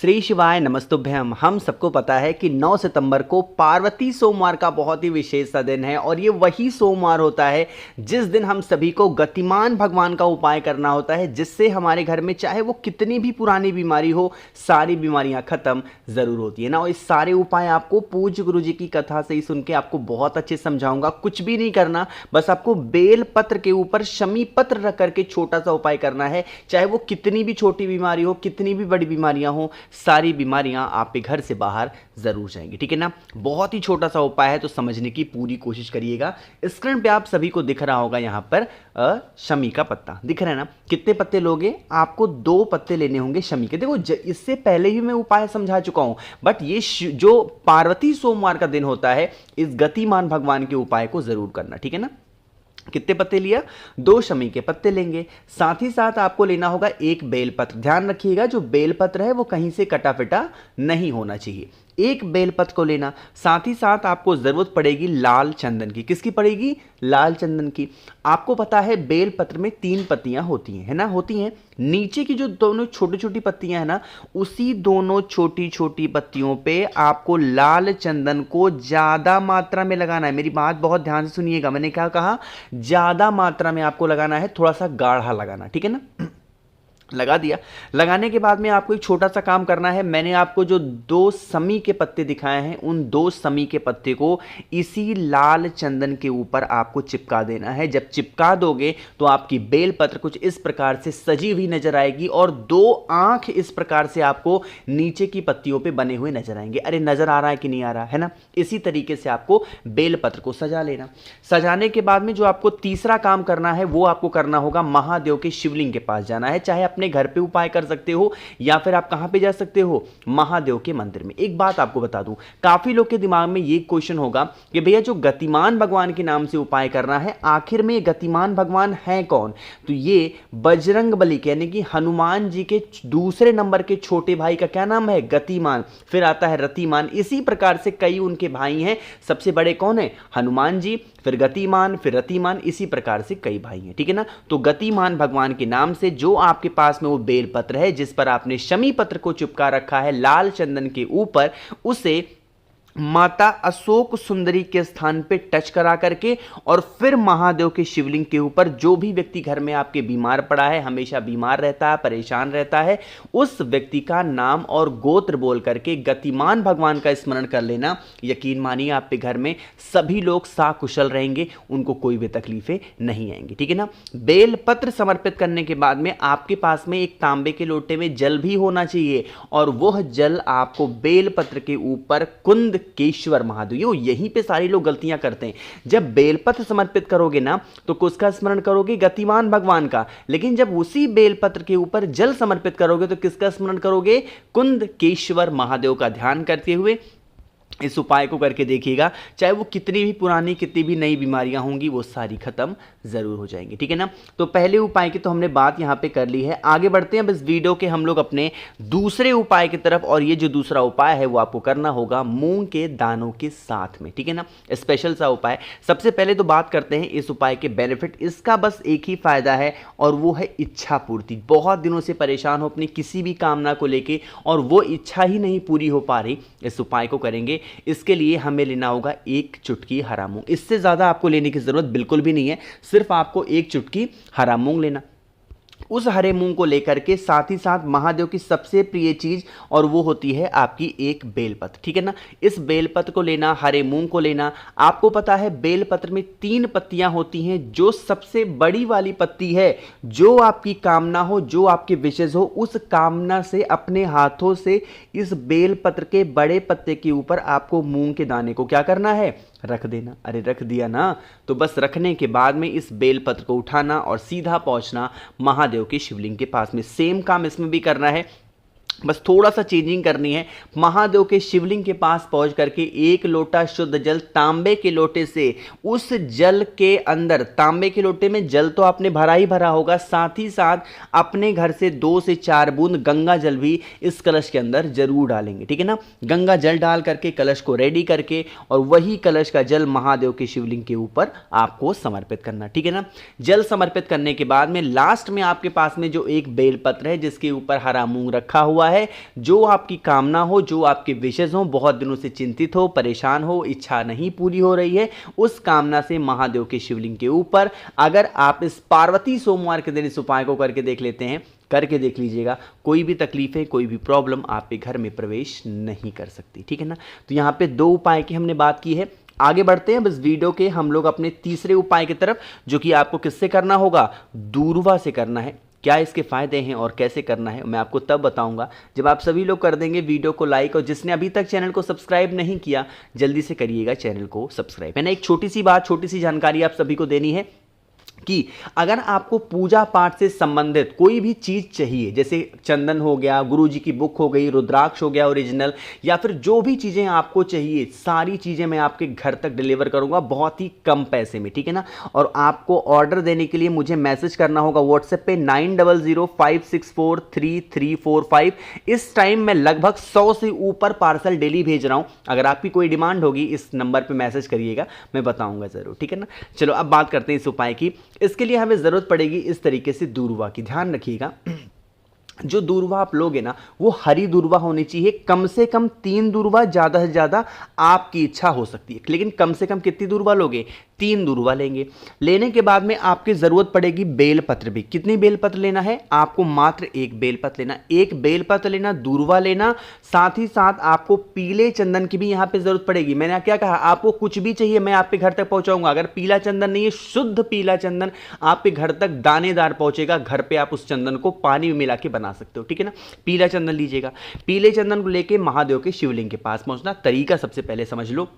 श्री शिवाय नमस्तुभ्यम। हम सबको पता है कि 9 सितंबर को पार्वती सोमवार का बहुत ही विशेष सा दिन है और ये वही सोमवार होता है जिस दिन हम सभी को गतिमान भगवान का उपाय करना होता है, जिससे हमारे घर में चाहे वो कितनी भी पुरानी बीमारी हो, सारी बीमारियां खत्म जरूर होती है ना। और इस सारे उपाय आपको पूज्य गुरु जी की कथा से ही सुन के आपको बहुत अच्छे समझाऊंगा। कुछ भी नहीं करना, बस आपको बेल पत्र के ऊपर शमी पत्र रख करके छोटा सा उपाय करना है। चाहे वो कितनी भी छोटी बीमारी हो, कितनी भी बड़ी बीमारियां हो, सारी बीमारियां आपके घर से बाहर जरूर जाएंगी। ठीक है ना। बहुत ही छोटा सा उपाय है, तो समझने की पूरी कोशिश करिएगा। स्क्रीन पे आप सभी को दिख रहा होगा, यहां पर शमी का पत्ता दिख रहा है ना। कितने पत्ते लोगे? आपको 2 पत्ते लेने होंगे शमी के। देखो इससे पहले ही मैं उपाय समझा चुका हूं, बट ये जो पार्वती सोमवार का दिन होता है, इस गतिमान भगवान के उपाय को जरूर करना। ठीक है ना। कितने पत्ते लिया? 2 शमी के पत्ते लेंगे। साथ ही साथ आपको लेना होगा 1 बेलपत्र। ध्यान रखिएगा, जो बेलपत्र है वो कहीं से कटा फिटा नहीं होना चाहिए। 1 बेलपत्र को लेना। साथ ही साथ आपको जरूरत पड़ेगी लाल चंदन की। किसकी पड़ेगी? लाल चंदन की। आपको पता है बेलपत्र में 3 पत्तियां होती हैं, है ना, होती हैं। नीचे की जो दोनों छोटी छोटी पत्तियां हैं ना, उसी दोनों छोटी छोटी पत्तियों पे आपको लाल चंदन को ज्यादा मात्रा में लगाना है। मेरी बात बहुत ध्यान से सुनिएगा, मैंने क्या कहा? ज्यादा मात्रा में आपको लगाना है, थोड़ा सा गाढ़ा लगाना। ठीक है ना। लगा दिया। लगाने के बाद में आपको एक छोटा सा काम करना है। मैंने आपको जो 2 समी के पत्ते दिखाए हैं, उन 2 समी के पत्ते को इसी लाल चंदन के ऊपर आपको चिपका देना है। जब चिपका दोगे तो आपकी बेलपत्र कुछ इस प्रकार से सजी हुई नजर आएगी और 2 आंख इस प्रकार से आपको नीचे की पत्तियों पे बने हुए नजर आएंगे। अरे नजर आ रहा है कि नहीं आ रहा है ना। इसी तरीके से आपको बेलपत्र को सजा लेना। सजाने के बाद में जो आपको तीसरा काम करना है, वो आपको करना होगा महादेव के शिवलिंग के पास जाना है। चाहे अपने घर पे उपाय कर सकते हो या फिर आप कहां पे जा सकते हो? महादेव के मंदिर में। एक बात आपको बता दूं, काफी लोग के दिमाग में ये क्वेश्चन होगा कि भैया जो गतिमान भगवान के नाम से उपाय करना है, आखिर में गतिमान भगवान है कौन? तो ये बजरंगबली यानी कि हनुमान जी के दूसरे नंबर के छोटे भाई का क्या नाम है? गतिमान। फिर आता है रतिमान। इसी प्रकार से कई उनके भाई हैं। सबसे बड़े कौन है? हनुमान जी, फिर गतिमान, फिर रतिमान। इसी प्रकार से कई भाई हैं। ठीक है ना। तो गतिमान भगवान के नाम से जो आपके पास में वो बेलपत्र है, जिस पर आपने शमी पत्र को चिपका रखा है लाल चंदन के ऊपर, उसे माता अशोक सुंदरी के स्थान पे टच करा करके और फिर महादेव के शिवलिंग के ऊपर, जो भी व्यक्ति घर में आपके बीमार पड़ा है, हमेशा बीमार रहता है, परेशान रहता है, उस व्यक्ति का नाम और गोत्र बोल करके गतिमान भगवान का स्मरण कर लेना। यकीन मानिए आपके घर में सभी लोग साकुशल रहेंगे, उनको कोई भी तकलीफें नहीं आएंगी। ठीक है ना। बेलपत्र समर्पित करने के बाद में आपके पास में एक तांबे के लोटे में जल भी होना चाहिए और वह जल आपको बेलपत्र के ऊपर कुंद केश्वर महादेव, यहीं पे सारी लोग गलतियां करते हैं। जब बेलपत्र समर्पित करोगे ना, तो किसका स्मरण करोगे? गतिमान भगवान का। लेकिन जब उसी बेलपत्र के ऊपर जल समर्पित करोगे तो किसका स्मरण करोगे? कुंद केश्वर महादेव का ध्यान करते हुए इस उपाय को करके देखिएगा। चाहे वो कितनी भी पुरानी, कितनी भी नई बीमारियां होंगी, वो सारी खत्म जरूर हो जाएंगी। ठीक है ना। तो पहले उपाय की तो हमने बात यहां पे कर ली है। आगे बढ़ते हैं इस वीडियो के हम लोग अपने दूसरे उपाय की तरफ। और ये जो दूसरा उपाय है वो आपको करना होगा मूंग के दानों के साथ में। ठीक है ना। स्पेशल सा उपाय। सबसे पहले तो बात करते हैं इस उपाय के बेनिफिट। इसका बस एक ही फायदा है और वो है इच्छा पूर्ति। बहुत दिनों से परेशान हो अपनी किसी भी कामना को लेके और वो इच्छा ही नहीं पूरी हो पा रही, इस उपाय को करेंगे। इसके लिए हमें लेना होगा 1 चुटकी हरा मूंग। इससे ज्यादा आपको लेने की जरूरत बिल्कुल भी नहीं है, सिर्फ आपको 1 चुटकी हरा मूंग लेना। उस हरे मूंग को लेकर के साथ ही साथ महादेव की सबसे प्रिय चीज, और वो होती है आपकी 1 बेलपत्र। ठीक है ना। इस बेलपत्र को लेना, हरे मूंग को लेना। आपको पता है बेलपत्र में 3 पत्तियां होती हैं। जो सबसे बड़ी वाली पत्ती है, जो आपकी कामना हो, जो आपके विशेष हो, उस कामना से अपने हाथों से इस बेलपत्र के बड़े पत्ते के ऊपर आपको मूंग के दाने को क्या करना है? रख देना। अरे रख दिया ना, तो बस रखने के बाद में इस बेलपत्र को उठाना और सीधा पहुंचना महादेव के शिवलिंग के पास में। सेम काम इसमें भी करना है, बस थोड़ा सा चेंजिंग करनी है। महादेव के शिवलिंग के पास पहुंच करके 1 लोटा शुद्ध जल तांबे के लोटे से, उस जल के अंदर, तांबे के लोटे में जल तो आपने भरा ही भरा होगा, साथ ही साथ अपने घर से 2 से 4 बूंद गंगा जल भी इस कलश के अंदर जरूर डालेंगे। ठीक है ना। गंगा जल डाल करके कलश को रेडी करके और वही कलश का जल महादेव के शिवलिंग के ऊपर आपको समर्पित करना। ठीक है ना। जल समर्पित करने के बाद में लास्ट में आपके पास में जो 1 बेलपत्र है, जिसके ऊपर हरा मूंग रखा हुआ हुआ है, जो आपकी कामना हो, जो आपके विशेष हो, बहुत दिनों से चिंतित हो, परेशान हो, इच्छा नहीं पूरी हो रही है, उस कामना से महादेव के शिवलिंग के ऊपर अगर आप इस पार्वती सोमवार के दिन इस उपाय को करके देख लेते हैं, करके देख लीजिएगा, कोई भी तकलीफें, कोई भी प्रॉब्लम आपके घर में प्रवेश नहीं कर सकती। ठीक है ना। तो यहाँ पे 2 उपाय की हमने बात की है। आगे बढ़ते हैं बस वीडियो के हम लोग अपने तीसरे उपाय की तरफ, जो कि आपको किससे करना होगा, दूर्वा से करना है। क्या इसके फायदे हैं और कैसे करना है मैं आपको तब बताऊंगा जब आप सभी लोग कर देंगे वीडियो को लाइक, और जिसने अभी तक चैनल को सब्सक्राइब नहीं किया जल्दी से करिएगा चैनल को सब्सक्राइब। मैंने एक छोटी सी बात, छोटी सी जानकारी आप सभी को देनी है कि अगर आपको पूजा पाठ से संबंधित कोई भी चीज़ चाहिए, जैसे चंदन हो गया, गुरुजी की बुक हो गई, रुद्राक्ष हो गया ओरिजिनल, या फिर जो भी चीज़ें आपको चाहिए, सारी चीज़ें मैं आपके घर तक डिलीवर करूंगा बहुत ही कम पैसे में। ठीक है ना। और आपको ऑर्डर देने के लिए मुझे मैसेज करना होगा व्हाट्सएप पे 9005643345। इस टाइम मैं लगभग 100 से ऊपर पार्सल डेली भेज रहा हूं। अगर आपकी कोई डिमांड होगी इस नंबर पे मैसेज करिएगा, मैं बताऊंगा ज़रूर। ठीक है ना। चलो अब बात करते हैं इस उपाय की। इसके लिए हमें जरूरत पड़ेगी इस तरीके से दूर्वा की। ध्यान रखिएगा, जो दूर्वा आप लोगे ना वो हरी दूर्वा होनी चाहिए। कम से कम 3 दूर्वा, ज़्यादा से ज़्यादा आपकी इच्छा हो सकती है, लेकिन कम से कम कितनी दूर्वा लोगे, 3 दूर्वा लेंगे। लेने के बाद में आपकी ज़रूरत पड़ेगी बेलपत्र भी। कितनी बेलपत्र लेना है आपको, मात्र 1 बेलपत्र लेना। 1 बेलपत्र लेना, दूर्वा लेना, साथ ही साथ आपको पीले चंदन की भी यहाँ पे ज़रूरत पड़ेगी। मैंने क्या कहा, आपको कुछ भी चाहिए मैं आपके घर तक पहुँचाऊंगा। अगर पीला चंदन नहीं है, शुद्ध पीला चंदन आपके घर तक दानेदार पहुँचेगा। घर पर आप उस चंदन को पानी में मिला के बना सकते हो। ठीक है ना। पीला चंदन लीजिएगा। पीले चंदन को लेके महादेव के शिवलिंग के पास पहुंचना। तरीका सबसे पहले समझ लो।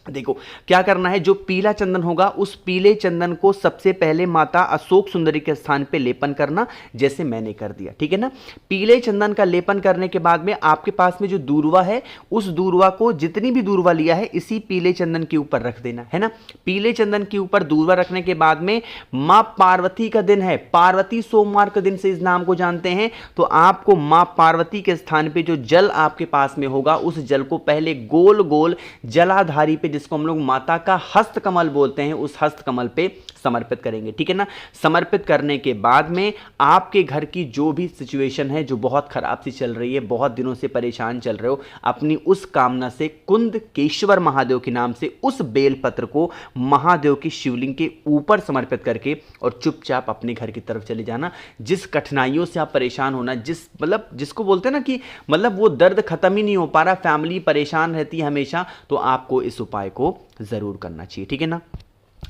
देखो क्या करना है, जो पीला चंदन होगा उस पीले चंदन को सबसे पहले माता अशोक सुंदरी के स्थान पे लेपन करना, जैसे मैंने कर दिया। ठीक है ना। पीले चंदन का लेपन करने के बाद में आपके पास में जो दूर्वा है, उस दूर्वा को, जितनी भी दूर्वा लिया है, इसी पीले चंदन के ऊपर रख देना है ना। पीले चंदन के ऊपर दूर्वा रखने के बाद में मां पार्वती का दिन है, पार्वती सोमवार के दिन से इस नाम को जानते हैं, तो आपको मां पार्वती के स्थान पे जो जल आपके पास में होगा, उस जल को पहले गोल गोल जलाधारी पे, जिसको हम लोग माता का हस्त कमल बोलते हैं, उस हस्त कमल पे समर्पित करेंगे। ठीक है ना। समर्पित करने के बाद में आपके घर की जो भी सिचुएशन है, जो बहुत खराब सी चल रही है, बहुत दिनों से परेशान चल रहे हो, अपनी उस कामना से कुंदकेश्वर महादेव के नाम से उस बेलपत्र को महादेव की शिवलिंग के ऊपर समर्पित करके और चुपचाप अपने घर की तरफ चले जाना। जिस कठिनाइयों से आप परेशान होना, जिसको बोलते हैं ना कि वो दर्द खत्म ही नहीं हो पा रहा, फैमिली परेशान रहती है हमेशा, तो आपको इस उपाय को जरूर करना चाहिए। ठीक है ना।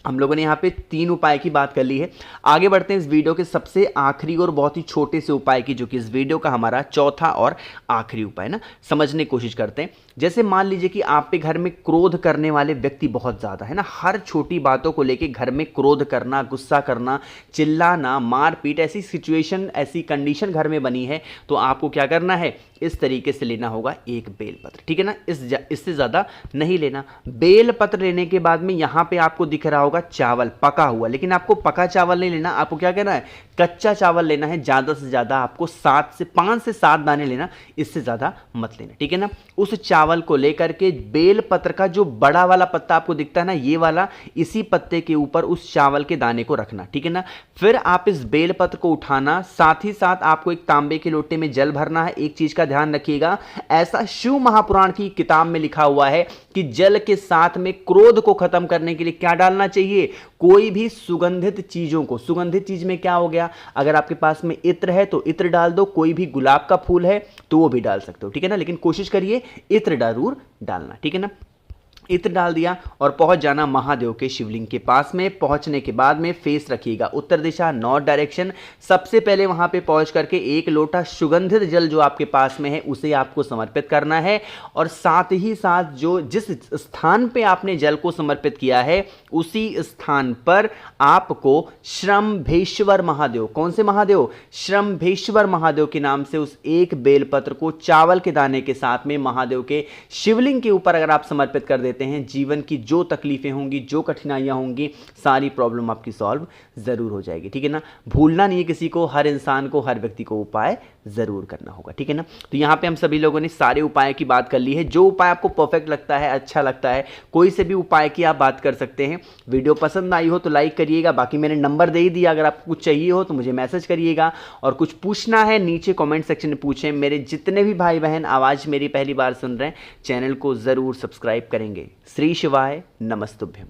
हम लोगों ने यहाँ पे 3 उपाय की बात कर ली है। आगे बढ़ते हैं इस वीडियो के सबसे आखिरी और बहुत ही छोटे से उपाय की, जो कि इस वीडियो का हमारा चौथा और आखिरी उपाय ना, समझने की कोशिश करते हैं। जैसे मान लीजिए कि आप पे घर में क्रोध करने वाले व्यक्ति बहुत ज़्यादा है ना, हर छोटी बातों को लेके घर में क्रोध करना, गुस्सा करना, चिल्लाना, मारपीट, ऐसी सिचुएशन, ऐसी कंडीशन घर में बनी है, तो आपको क्या करना है, इस तरीके से लेना होगा 1 बेलपत्र। ठीक है ना। इससे ज़्यादा नहीं लेना। बेलपत्र लेने के बाद में यहाँ पे आपको दिख रहा होगा चावल पका हुआ, लेकिन आपको पका चावल नहीं लेना, आपको क्या करना है, कच्चा चावल लेना है। ज़्यादा से ज़्यादा आपको 5 से 7 दाने लेना, इससे ज़्यादा मत लेना। ठीक है ना। उस चावल को लेकर के बेलपत्र का जो बड़ा वाला पत्ता आपको दिखता है ना, ये वाला, इसी पत्ते के ऊपर उस चावल के दाने को रखना। ठीक है ना। फिर आप इस बेलपत्र को उठाना, साथ ही साथ आपको एक तांबे के लोटे में जल भरना है। एक चीज का ध्यान रखिएगा, ऐसा शिव महापुराण की किताब में लिखा हुआ है कि जल के साथ में क्रोध को खत्म करने के लिए क्या डालना चाहिए, कोई भी सुगंधित चीजों को। सुगंधित चीज में क्या हो गया, अगर आपके पास में इत्र है तो इत्र डाल दो, कोई भी गुलाब का फूल है तो वो भी डाल सकते हो। ठीक है ना। लेकिन कोशिश करिए इत्र जरूर डालना। ठीक है ना। इत्र डाल दिया और पहुंच जाना महादेव के शिवलिंग के पास में। पहुंचने के बाद में फेस रखिएगा उत्तर दिशा, नॉर्थ डायरेक्शन। सबसे पहले वहां पे पहुंच करके 1 लोटा सुगंधित जल जो आपके पास में है उसे आपको समर्पित करना है, और साथ ही साथ जो जिस स्थान पे आपने जल को समर्पित किया है उसी स्थान पर आपको श्रम्भेश्वर महादेव, कौन से महादेव, श्रम्भेश्वर महादेव के नाम से उस 1 बेलपत्र को चावल के दाने के साथ में महादेव के शिवलिंग के ऊपर अगर आप समर्पित कर देते हैं, जीवन की जो तकलीफें होंगी, जो कठिनाइयां होंगी, सारी प्रॉब्लम आपकी सॉल्व जरूर हो जाएगी। ठीक है ना। भूलना नहीं है किसी को, हर इंसान को, हर व्यक्ति को उपाय ज़रूर करना होगा, ठीक है ना। तो यहाँ पे हम सभी लोगों ने सारे उपाय की बात कर ली है। जो उपाय आपको परफेक्ट लगता है, अच्छा लगता है, कोई से भी उपाय की आप बात कर सकते हैं। वीडियो पसंद आई हो तो लाइक करिएगा, बाकी मैंने नंबर दे ही दिया, अगर आपको कुछ चाहिए हो तो मुझे मैसेज करिएगा, और कुछ पूछना है नीचे कमेंट सेक्शन में पूछें। मेरे जितने भी भाई बहन आवाज़ मेरी पहली बार सुन रहे हैं, चैनल को ज़रूर सब्सक्राइब करेंगे। श्री शिवाय नमस्तुभ्यम।